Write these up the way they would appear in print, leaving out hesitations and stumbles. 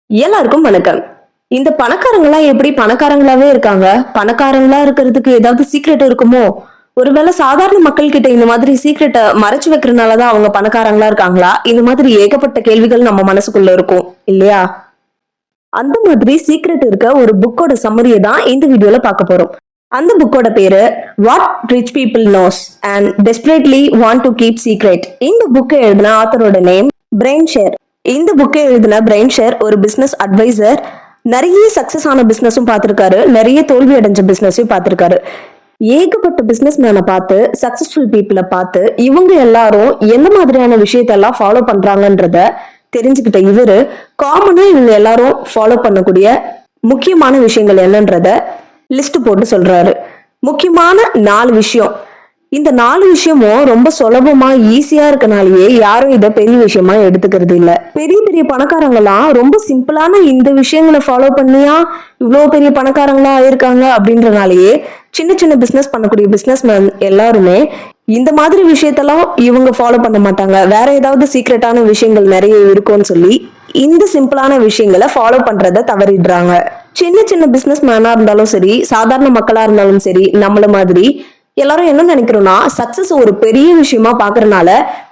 எல்லாருக்கும் வணக்கம். இந்த பணக்காரங்களா எப்படி பணக்காரங்களாவே இருக்காங்க? பணக்காரங்களா இருக்கிறதுக்கு ஏதாவது சீக்ரெட் இருக்குமோ? ஒருவேளை சாதாரண மக்கள் கிட்ட இந்த மாதிரி சீக்ரெட்ட மறைச்சு வைக்கிறனாலதான் அவங்க பணக்காரங்களா இருக்காங்களா? இந்த மாதிரி ஏகப்பட்ட கேள்விகள் நம்ம மனசுக்குள்ள இருக்கும் இல்லையா? அந்த மாதிரி சீக்ரெட் இருக்க ஒரு புக்கோட சம்மரியை தான் இந்த வீடியோல பார்க்க போறோம். அந்த புக்கோட பேரு what rich people know and desperately want to keep secret. இந்த புக்கை எழுதின ஆத்தரோட நேம் பிரெயின் ஷேர். இந்த புக்கை எழுதின பிரெயின் ஷேர் ஒரு பிசினஸ் அட்வைசர். நிறைய சக்சஸ் ஆன பிசினஸும் பார்த்திருக்காரு, நிறைய தோல்வி அடைஞ்ச பிசினஸையும் பார்த்திருக்காரு. ஏகப்பட்ட பிசினஸ் மேனை பார்த்து, சக்சஸ்ஃபுல் பீப்புளை பார்த்து இவங்க எல்லாரும் எந்த மாதிரியான விஷயத்தெல்லாம் ஃபாலோ பண்றாங்கன்றத தெரிஞ்சுக்கிட்ட இவரு காமனா இவங்க எல்லாரும் ஃபாலோ பண்ணக்கூடிய முக்கியமான விஷயங்கள் என்னன்றத லிஸ்ட் போட்டு சொல்றாரு. முக்கியமான 4 விஷயம். இந்த 4 விஷயமும் ரொம்ப சுலபமா ஈஸியா இருக்கனாலேயே யாரும் இதை பெரிய விஷயமா எடுத்துக்கிறது இல்ல. பெரிய பெரிய பணக்காரங்களாம் ரொம்ப சிம்பிளான இந்த விஷயங்களை ஃபாலோ பண்ணியா இவ்வளவு பெரிய பணக்காரங்களா ஆயிருக்காங்க அப்படின்றனாலேயே சின்ன சின்ன பிசினஸ் பண்ணக்கூடிய பிசினஸ் மேன் எல்லாருமே இந்த மாதிரி விஷயத்தெல்லாம் இவங்க ஃபாலோ பண்ண மாட்டாங்க, வேற ஏதாவது சீக்ரெட்டான விஷயங்கள் நிறைய இருக்கும்னு சொல்லி இந்த சிம்பிளான விஷயங்களை ஃபாலோ பண்றத தவறிடுறாங்க. சின்ன சின்ன பிசினஸ் மேனா இருந்தாலும் சரி, சாதாரண மக்களா இருந்தாலும் சரி, நம்மள மாதிரி எல்லாரும் என்ன நினைக்கிறோம்னா சக்சஸ் ஒரு பெரிய விஷயமா பாக்குறதுனால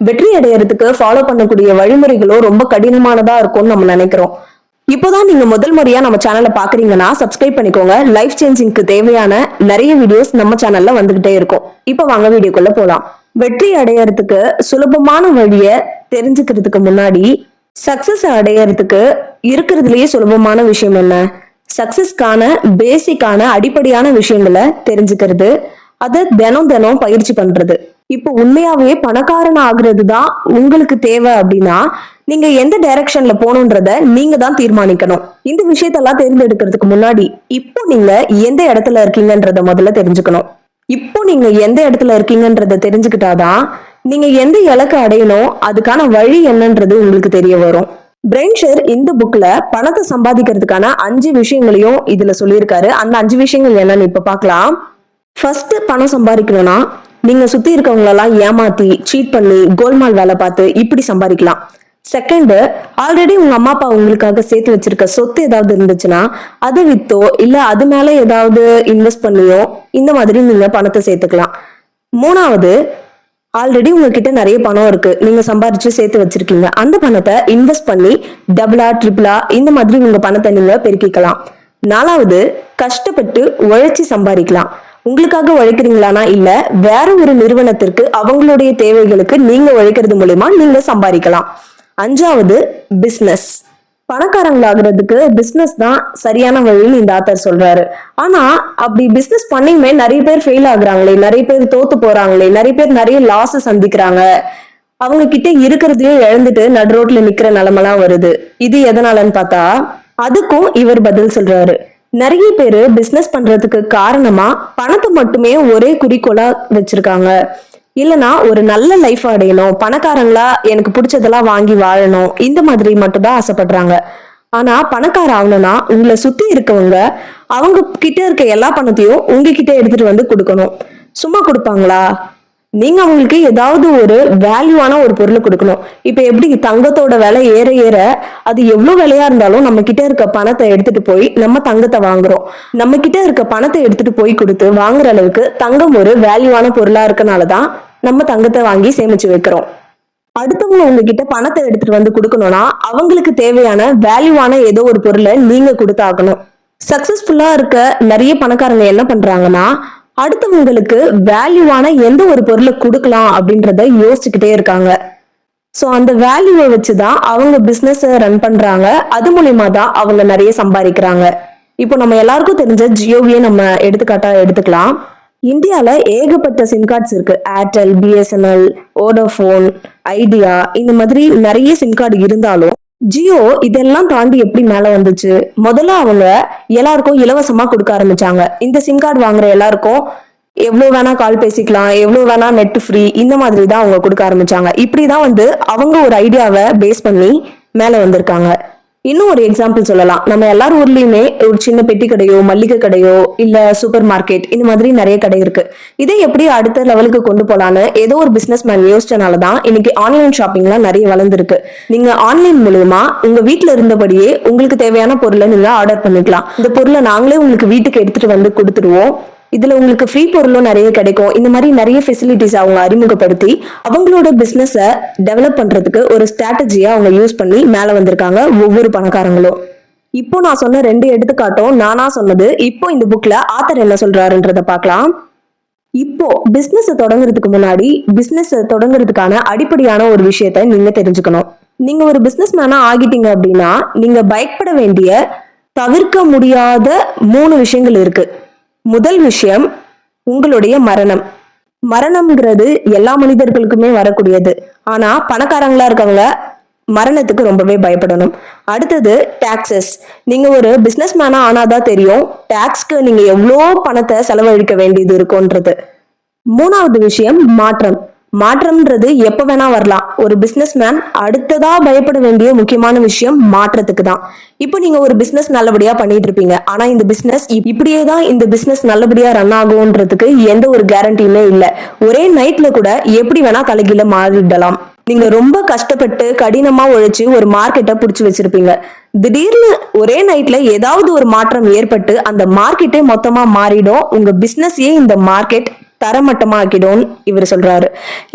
வெற்றி அடையறதுக்கு ஃபாலோ பண்ணக்கூடிய வழிமுறைகளும் ரொம்ப கடினமானதா இருக்கும்னு நம்ம நினைக்கிறோம். இப்போதான் நீங்க முதல் முறையா நம்ம சேனலை பாக்குறீங்கன்னா சப்ஸ்கிரைப் பண்ணிக்கோங்க. லைஃப் சேஞ்சிங்க்கு தேவையான நிறைய வீடியோஸ் நம்ம சேனல்ல வந்துகிட்டே இருக்கும். இப்ப வாங்க வீடியோக்குள்ள போலாம். வெற்றி அடையறதுக்கு சுலபமான வழிய தெரிஞ்சுக்கிறதுக்கு முன்னாடி சக்சஸ் அடையறதுக்கு இருக்கிறதுலயே சுலபமான விஷயம் என்ன, சக்சஸ்க்கான பேசிக்கான அடிப்படையான விஷயங்களை தெரிஞ்சுக்கிறது, அதை தினம் தினம் பயிற்சி பண்றது. இப்போ உண்மையாவே பணக்காரன் ஆகுறது தான் உங்களுக்கு தேவை அப்படின்னா நீங்க எந்த டைரக்ஷன்ல போகணுன்றத நீங்க தான் தீர்மானிக்கணும். இந்த விஷயத்தெல்லாம் தேர்ந்தெடுக்கிறதுக்கு முன்னாடி இப்போ நீங்க எந்த இடத்துல இருக்கீங்கன்றத முதல்ல தெரிஞ்சுக்கணும். இப்போ நீங்க எந்த இடத்துல இருக்கீங்கன்றத தெரிஞ்சுக்கிட்டாதான் நீங்க எந்த இலக்கு அடையணும், அதுக்கான வழி என்னன்றது உங்களுக்கு தெரிய வரும். பிரெயின் ஷேர் இந்த புக்ல பணத்தை சம்பாதிக்கிறதுக்கான 5 விஷயங்களையும் இதுல சொல்லியிருக்காரு. அந்த 5 விஷயங்கள் என்னன்னு இப்ப பார்க்கலாம். ஃபர்ஸ்ட், பணம் சம்பாதிக்கணும்னா நீங்க சுத்தி இருக்கவங்களெல்லாம் ஏமாத்தி சீட் பண்ணி கோல்மால் வேலை பார்த்து இப்படி சம்பாதிக்கலாம். செகண்ட், ஆல்ரெடி உங்க அம்மா அப்பா உங்களுக்காக சேர்த்து வச்சிருக்க சொத்து ஏதாவது இருந்துச்சுன்னா அதை வித்தோ இல்ல அது மேல ஏதாவது இன்வெஸ்ட் பண்ணியோ இந்த மாதிரி நீங்க பணத்தை சேர்த்துக்கலாம். மூணாவது, ஆல்ரெடி உங்ககிட்ட நிறைய பணம் இருக்கு, நீங்க சம்பாதிச்சு சேர்த்து வச்சிருக்கீங்க, அந்த பணத்தை இன்வெஸ்ட் பண்ணி டபுளா ட்ரிபிளா இந்த மாதிரி உங்க பணத்தை நீங்க பெருக்கிக்கலாம். நாலாவது, கஷ்டப்பட்டு உழைச்சி சம்பாதிக்கலாம். உங்களுக்காக உழைக்கிறீங்களானா இல்ல வேற ஒரு நிறுவனத்திற்கு அவங்களுடைய தேவைகளுக்கு நீங்க உழைக்கிறது மூலமா நீங்க சம்பாதிக்கலாம். அஞ்சாவது, பிசினஸ். பணக்காரங்களாகிறதுக்கு பிசினஸ் தான் சரியான வழின்னு இந்த ஆத்தர் சொல்றாரு. ஆனா அப்படி பிசினஸ் பண்ணியுமே நிறைய பேர் ஃபெயில் ஆகுறாங்களே, நிறைய பேர் தோத்து போறாங்களே, நிறைய பேர் நிறைய லாஸ் சந்திக்கிறாங்க, அவங்க கிட்ட இருக்கிறதையும் இழந்துட்டு நடு ரோட்ல நிக்கிற நிலைமெல்லாம் வருது. இது எதனாலன்னு பார்த்தா அதுக்கும் இவர் பதில் சொல்றாரு. நிறைய பேரு பிசினஸ் பண்றதுக்கு காரணமா பணத்தை மட்டுமே ஒரே குறிக்கோளா வச்சிருக்காங்க. இல்லனா ஒரு நல்ல லைஃப் அடையணும், பணக்காரங்களா எனக்கு பிடிச்சதெல்லாம் வாங்கி வாழணும், இந்த மாதிரி மட்டும் தான் ஆசைப்படுறாங்க. ஆனா பணக்கார ஆகணும்னா உங்களை சுத்தி இருக்கவங்க அவங்க கிட்ட இருக்க எல்லா பணத்தையும் உங்ககிட்ட எடுத்துட்டு வந்து கொடுக்கணும். சும்மா கொடுப்பாங்களா? நீங்க அவங்களுக்கு ஏதாவது ஒரு வேல்யூவான ஒரு பொருளை கொடுக்கணும். இப்ப எப்படி தங்கத்தோட விலை ஏற ஏற அது எவ்வளவு விலையா இருந்தாலும் நம்ம கிட்ட இருக்க பணத்தை எடுத்துட்டு போய் நம்ம தங்கத்தை வாங்குறோம். நம்ம கிட்ட இருக்க பணத்தை எடுத்துட்டு போய் கொடுத்து வாங்குற அளவுக்கு தங்கம் ஒரு வேல்யூவான பொருளா இருக்கனாலதான் நம்ம தங்கத்தை வாங்கி சேமிச்சு வைக்கிறோம். அடுத்தவங்க உங்ககிட்ட பணத்தை எடுத்துட்டு வந்து கொடுக்கணும்னா அவங்களுக்கு தேவையான வேல்யூவான ஏதோ ஒரு பொருளை நீங்க கொடுத்தாகணும். சக்சஸ்ஃபுல்லா இருக்க நிறைய பணக்காரங்க என்ன பண்றாங்கன்னா அடுத்தவங்களுக்கு வேல்யூவான எந்த ஒரு பொருளை கொடுக்கலாம் அப்படின்றத யோசிச்சுக்கிட்டே இருக்காங்க. சோ அந்த வேல்யூவை வச்சுதான் அவங்க பிசினஸ் ரன் பண்றாங்க. அது மூலியமா தான் அவங்க நிறைய சம்பாதிக்கிறாங்க. இப்போ நம்ம எல்லாருக்கும் தெரிஞ்ச ஜியோவியை நம்ம எடுத்துக்காட்டா எடுத்துக்கலாம். இந்தியால ஏகப்பட்ட சிம் கார்ட்ஸ் இருக்கு. ஏர்டெல், பிஎஸ்என்எல், வோடோபோன், ஐடியா, இந்த மாதிரி நிறைய சிம் கார்டு இருந்தாலும் ஜியோ இதெல்லாம் தாண்டி எப்படி மேல வந்துச்சு? முதல்ல அவங்க எல்லாருக்கும் இலவசமா கொடுக்க ஆரம்பிச்சாங்க. இந்த சிம் கார்டு வாங்குற எல்லாருக்கும் எவ்வளவு வேணா கால் பேசிக்கலாம், எவ்வளவு வேணா நெட் ஃப்ரீ, இந்த மாதிரி தான் அவங்க கொடுக்க ஆரம்பிச்சாங்க. இப்படிதான் வந்து அவங்க ஒரு ஐடியாவை பேஸ் பண்ணி மேல வந்திருக்காங்க. இன்னும் ஒரு எக்ஸாம்பிள் சொல்லலாம். நம்ம எல்லார் ஊர்லயுமே ஒரு சின்ன பெட்டி கடையோ, மல்லிகை கடையோ, இல்ல சூப்பர் மார்க்கெட் இந்த மாதிரி நிறைய கடை இருக்கு. இதை எப்படி அடுத்த லெவலுக்கு கொண்டு போலான்னு ஏதோ ஒரு பிசினஸ் மேன் யோசிச்சனாலதான் இன்னைக்கு ஆன்லைன் ஷாப்பிங்லாம் நிறைய வளர்ந்துருக்கு. நீங்க ஆன்லைன் மூலமா உங்க வீட்டுல இருந்தபடியே உங்களுக்கு தேவையான பொருளை நீங்க ஆர்டர் பண்ணிக்கலாம். இந்த பொருளை நாங்களே உங்களுக்கு வீட்டுக்கு எடுத்துட்டு வந்து கொடுத்துருவோம். இதுல உங்களுக்கு ஃப்ரீ பொருளும் நிறைய கிடைக்கும். இந்த மாதிரி நிறைய ஃபெசிலிட்டிஸ் அவங்க அறிமுகப்படுத்தி அவங்களோட பிசினஸ டெவலப் பண்றதுக்கு ஒரு ஸ்ட்ராட்டஜியா அவங்க யூஸ் பண்ணி மேல வந்திருக்காங்க ஒவ்வொரு பணக்காரங்களும். இப்போ நான் சொன்ன 2 எடுத்துக்காட்டும் நானா சொன்னது. இப்போ இந்த புக்ல ஆத்தர் என்ன சொல்றாருன்றத பார்க்கலாம். இப்போ பிசினஸ் தொடங்குறதுக்கு முன்னாடி பிசினஸ் தொடங்குறதுக்கான அடிப்படையான ஒரு விஷயத்த நீங்க தெரிஞ்சுக்கணும். நீங்க ஒரு பிசினஸ் மேனா ஆகிட்டீங்க அப்படின்னா நீங்க பயப்பட வேண்டிய தவிர்க்க முடியாத 3 விஷயங்கள் இருக்கு. முதல் விஷயம் உங்களுடைய மரணம். மரணம்ங்கிறது எல்லா மனிதர்களுக்குமே வரக்கூடியது. ஆனா பணக்காரங்களா இருக்கவங்க மரணத்துக்கு ரொம்பவே பயப்படணும். அடுத்தது டாக்ஸஸ். நீங்க ஒரு பிசினஸ் மேனா ஆனாதான் தெரியும் டாக்ஸ்க்கு நீங்க எவ்வளோ பணத்தை செலவழிக்க வேண்டியது இருக்கும்ன்றது. மூணாவது விஷயம் மாற்றம். மாற்றம்ன்றது எப்ப வேணா வரலாம். ஒரு பிசினஸ் மேன் அடுத்ததா பயப்பட வேண்டிய முக்கியமான விஷயம் மாற்றத்துக்கு தான். இப்போ நீங்க ஒரு பிசினஸ் நல்லபடியா பண்ணிட்டு இருப்பீங்க. ஆனா இந்த பிசினஸ் இப்படியே தான் இந்த பிசினஸ் நல்லபடியா ரன் ஆகும்ன்றதுக்கு எந்த ஒரு கேரண்டியுமே இல்ல. ஒரே நைட்ல கூட எப்படி வேணா தலைகீழ மாறிடலாம். நீங்க ரொம்ப கஷ்டப்பட்டு கடினமா உழைச்சு ஒரு மார்க்கெட்டை புடிச்சு வச்சிருப்பீங்க. திடீர்னு ஒரே நைட்ல ஏதாவது ஒரு மாற்றம் ஏற்பட்டு அந்த மார்க்கெட்டே மொத்தமா மாறிடும். உங்க பிசினஸையே இந்த மார்க்கெட் தரமட்டமாக்கிடும் இவர் சொல்றாரு.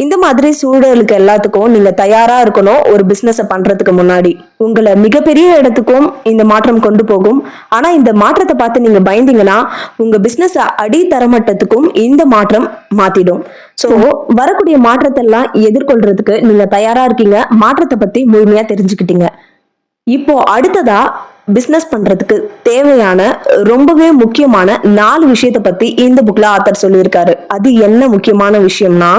இந்த மாதிரி சூழலுக்கு எல்லாத்துக்கும் நீங்க தயாரா இருக்கணும். ஒரு பிசினஸ் பண்றதுக்கு முன்னாடி உங்களை மிகப்பெரிய இடத்துக்கும் இந்த மாற்றம் கொண்டு போகும். ஆனா இந்த மாற்றத்தை பார்த்து நீங்க பயந்தீங்கன்னா உங்க பிசினஸ் அடி தரமட்டத்துக்கும் இந்த மாற்றம் மாத்திடும். சோ வரக்கூடிய மாற்றத்தை எல்லாம் எதிர்கொள்றதுக்கு நீங்க தயாரா இருக்கீங்க. மாற்றத்தை பத்தி முழுமையா தெரிஞ்சுக்கிட்டீங்க. இப்போ அடுத்ததா பிசினஸ் பண்றதுக்கு தேவையான ரொம்பவே முக்கியமான 4 விஷயத்த பத்தி இந்த புக்ல ஆத்தர் சொல்லியிருக்காரு. அது என்ன முக்கியமான விஷயம்னா,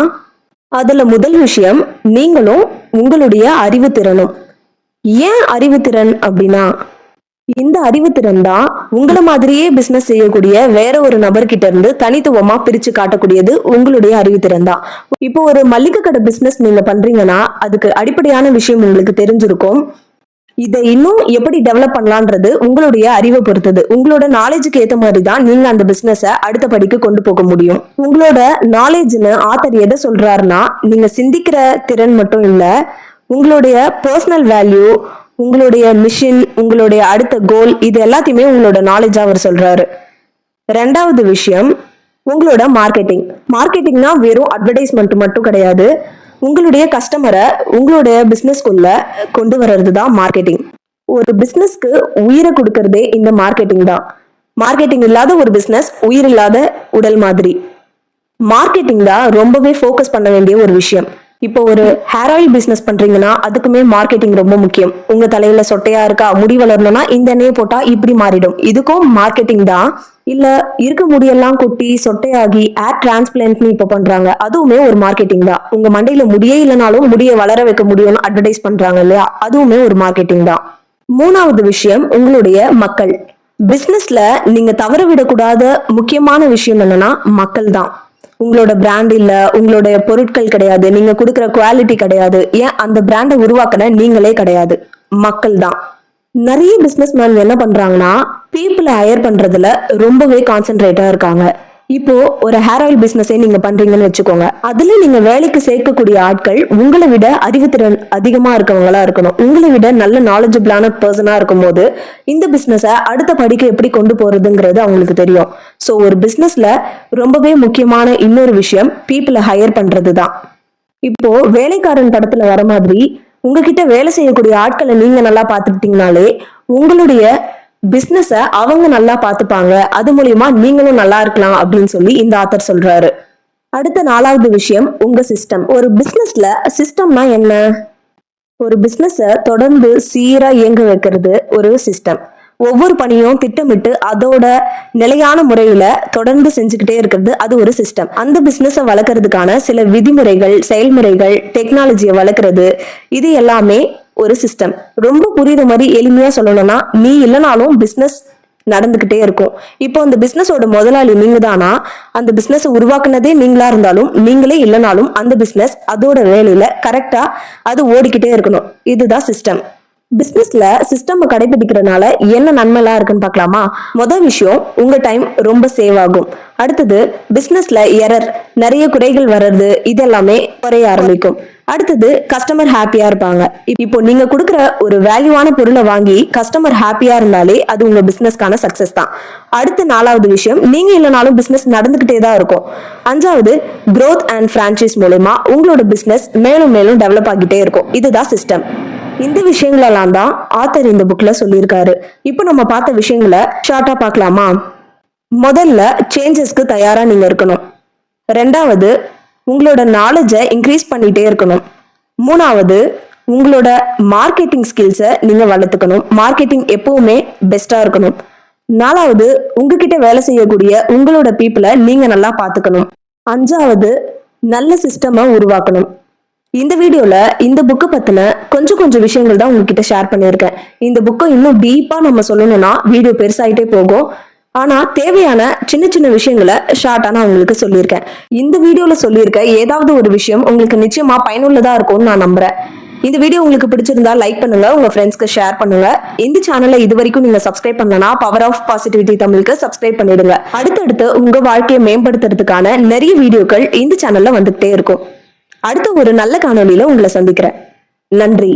அதுல முதல் விஷயம் நீங்களும் உங்களுடைய அறிவுத்திறனும். ஏன் அறிவுத்திறன் அப்படின்னா, இந்த அறிவுத்திறன் தான் உங்களை மாதிரியே பிசினஸ் செய்யக்கூடிய வேற ஒரு நபர்கிட்ட இருந்து தனித்துவமா பிரிச்சு காட்டக்கூடியது உங்களுடைய அறிவுத்திறன் தான். இப்போ ஒரு மளிகை கடை பிசினஸ் நீங்க பண்றீங்கன்னா அதுக்கு அடிப்படையான விஷயம் உங்களுக்கு தெரிஞ்சிருக்கும். இதை இன்னும் எப்படி டெவலப் பண்ணலான்றது உங்களுடைய அறிவை பொறுத்தது. உங்களோட நாலேஜுக்கு ஏத்த மாதிரி தான் நீங்க அந்த பிசினஸ அடுத்த படிக்கு கொண்டு போக முடியும். உங்களோட நாலேஜ்னு ஆத்தர் எதை சொல்றாருன்னா, நீங்க சிந்திக்கிற திறன் மட்டும் இல்ல, உங்களுடைய பர்சனல் வேல்யூ, உங்களுடைய மிஷன், உங்களுடைய அடுத்த கோல், இது எல்லாத்தையுமே உங்களோட நாலேஜா அவர் சொல்றாரு. ரெண்டாவது விஷயம் உங்களோட மார்க்கெட்டிங். மார்க்கெட்டிங்னா வெறும் அட்வர்டைஸ்மெண்ட் மட்டும் கிடையாது. உங்களுடைய கஸ்டமரை உங்களுடைய பிசினஸ்க்குள்ள கொண்டு வர்றது தான் மார்க்கெட்டிங். ஒரு பிசினஸ்க்கு உயிரை கொடுக்கறதே இந்த மார்க்கெட்டிங் தான். மார்க்கெட்டிங் இல்லாத ஒரு பிசினஸ் உயிர் இல்லாத உடல் மாதிரி. மார்க்கெட்டிங் தான் ரொம்பவே ஃபோக்கஸ் பண்ண வேண்டிய ஒரு விஷயம். இப்போ ஒரு ஹேர் ஆயில் பிசினஸ் பண்றீங்கன்னா அதுக்குமே மார்க்கெட்டிங் ரொம்ப முக்கியம். உங்க தலையில சொட்டையா இருக்கா, முடி வளரணும்னா இந்த எண்ணெயை போட்டா இப்படி மாறிடும். இதுக்கும் மார்க்கெட்டிங் தான். இல்ல இருக்க முடியெல்லாம் கொட்டி சொட்டையாகி ஏர் டிரான்ஸ்பிளான்ட்னு இப்ப பண்றாங்க, அதுவுமே ஒரு மார்க்கெட்டிங் தான். உங்க மண்டையில முடியே இல்லைனாலும் முடியை வளர வைக்க முடியும்னு அட்வர்டைஸ் பண்றாங்க இல்லையா, அதுவுமே ஒரு மார்க்கெட்டிங் தான். மூணாவது விஷயம் உங்களுடைய மக்கள். பிசினஸ்ல நீங்க தவற விடக்கூடாத முக்கியமான விஷயம் என்னன்னா மக்கள் தான். உங்களோட பிராண்ட் இல்ல, உங்களோட பொருட்கள் கிடையாது, நீங்க கொடுக்குற குவாலிட்டி கிடையாது, ஏன் அந்த பிராண்டை உருவாக்கின நீங்களே கிடையாது, மக்கள் தான். நிறைய பிசினஸ் மேன் என்ன பண்றாங்கன்னா பீப்புளை ஹையர் பண்றதுல ரொம்பவே கான்சென்ட்ரேட்டா இருக்காங்க. இப்போ ஒரு ஹேர் ஆயில் பிசினஸே நீங்க பண்றீங்கன்னு வச்சுக்கோங்க. அதுல நீங்க வேலைக்கு சேர்க்கக்கூடிய ஆட்கள் உங்களை விட அறிவுத்திறன் அதிகமா இருக்கவங்களா இருக்கணும். உங்களை விட நல்ல நாலேஜபிளான பர்சனா இருக்கும் போது இந்த பிசினஸ அடுத்த படிக்க எப்படி கொண்டு போறதுங்கிறது அவங்களுக்கு தெரியும். சோ ஒரு பிசினஸ்ல ரொம்பவே முக்கியமான இன்னொரு விஷயம் பீப்புளை ஹையர் பண்றதுதான். இப்போ வேலைக்காரன் படத்துல வர மாதிரி உங்ககிட்ட வேலை செய்யக்கூடிய ஆட்களை நீங்க நல்லா பாத்துக்கிட்டீங்கனாலே உங்களுடைய பிசினஸ அவங்க நல்லா பாத்துப்பாங்க. அது மூலியமா நீங்களும் நல்லா இருக்கலாம் அப்படின்னு சொல்லி இந்த ஆத்தர் சொல்றாரு. அடுத்த 4வது விஷயம் உங்க சிஸ்டம். ஒரு பிசினஸ்ல சிஸ்டம்னா என்ன? ஒரு பிசினஸ தொடர்ந்து சீரா இயங்க வைக்கிறது ஒரு சிஸ்டம். ஒவ்வொரு பணியும் திட்டமிட்டு அதோட நிலையான முறையில தொடர்ந்து செஞ்சுக்கிட்டே இருக்கிறது அது ஒரு சிஸ்டம். அந்த பிசினஸை வளர்க்கறதுக்கான சில விதிமுறைகள், செயல்முறைகள், டெக்னாலஜியை வளர்க்கறது, இது எல்லாமே ஒரு சிஸ்டம். ரொம்ப புரியுற மாதிரி எளிமையா சொல்லணும்னா, நீ இல்லைனாலும் பிசினஸ் நடந்துகிட்டே இருக்கும். இப்போ அந்த பிசினஸோட முதலாளி நீங்க தானா, அந்த பிசினஸ் உருவாக்குனதே நீங்களா இருந்தாலும் நீங்களே இல்லைனாலும் அந்த பிசினஸ் அதோட வேலையில கரெக்டா அது ஓடிக்கிட்டே இருக்கணும். இதுதான் சிஸ்டம். பிசினஸ்ல சிஸ்டம் கடைபிடிக்கிறதுனால என்ன நன்மைலாம் இருக்குன்னு பார்க்கலாமா? முதல் விஷயம், உங்க டைம் ரொம்ப சேவ் ஆகும். அடுத்தது, பிசினஸ்ல எரர், நிறைய குறைகள் வர்றது, இது எல்லாமே குறைய ஆரம்பிக்கும். அடுத்தது, கஸ்டமர் ஹாப்பியா இருப்பாங்க. இப்போ நீங்க கொடுக்குற ஒரு வேல்யூவான பொருளை வாங்கி கஸ்டமர் ஹாப்பியா இருந்தாலே அது உங்க பிசினஸ்க்கான சக்சஸ் தான். அடுத்து நாலாவது விஷயம், நீங்க இல்லைனாலும் பிசினஸ் நடந்துகிட்டே தான் இருக்கும். அஞ்சாவது, growth அண்ட் பிரான்ச்சைஸ் மூலமா உங்களோட பிசினஸ் மேலும் மேலும் டெவலப் ஆகிட்டே இருக்கும். இதுதான் சிஸ்டம். இந்த விஷயங்களெல்லாம் தான் ஆத்தர் இந்த புக்ல சொல்லியிருக்காரு. இப்போ நம்ம பார்த்த விஷயங்களை ஷார்ட்டா பார்க்கலாமா? முதல்ல, சேஞ்சஸ்க்கு தயாரா நீங்க இருக்கணும். ரெண்டாவது, உங்களோட நாலேஜை இன்க்ரீஸ் பண்ணிட்டே இருக்கணும். மூணாவது, உங்களோட மார்க்கெட்டிங் ஸ்கில்ஸை நீங்க வளர்த்துக்கணும். மார்க்கெட்டிங் எப்பவுமே பெஸ்டா இருக்கணும். நாலாவது, உங்ககிட்ட வேலை செய்யக்கூடிய உங்களோட பீப்புளை நீங்க நல்லா பார்த்துக்கணும். அஞ்சாவது, நல்ல சிஸ்டமை உருவாக்கணும். இந்த வீடியோல இந்த புக்கை பத்தின கொஞ்சம் விஷயங்கள் தான் உங்ககிட்ட ஷேர் பண்ணியிருக்கேன். இந்த புக்கை இன்னும் டீப்பா நம்ம சொல்லணும்னா வீடியோ பெருசாயிட்டே போகும். ஆனா தேவையான சின்ன விஷயங்களை ஷார்ட்டா நான் உங்களுக்கு சொல்லியிருக்கேன். இந்த வீடியோல சொல்லியிருக்க ஏதாவது ஒரு விஷயம் உங்களுக்கு நிச்சயமா பயனுள்ளதா இருக்கும்னு நான் நம்புறேன். இந்த வீடியோ உங்களுக்கு பிடிச்சிருந்தா லைக் பண்ணுங்க, உங்க ஃப்ரெண்ட்ஸ்க்கு ஷேர் பண்ணுங்க. இந்த சேனலை இது வரைக்கும் நீங்க சப்ஸ்கிரைப் பண்ணலனா பவர் ஆஃப் பாசிட்டிவிட்டி தமிழுக்கு சப்ஸ்கிரைப் பண்ணிடுங்க. அடுத்தடுத்து உங்க வாழ்க்கையை மேம்படுத்துறதுக்கான நிறைய வீடியோக்கள் இந்த சேனல்ல வந்துகிட்டே இருக்கும். அடுத்த ஒரு நல்ல காணொளியில உங்களை சந்திக்கிறேன். நன்றி.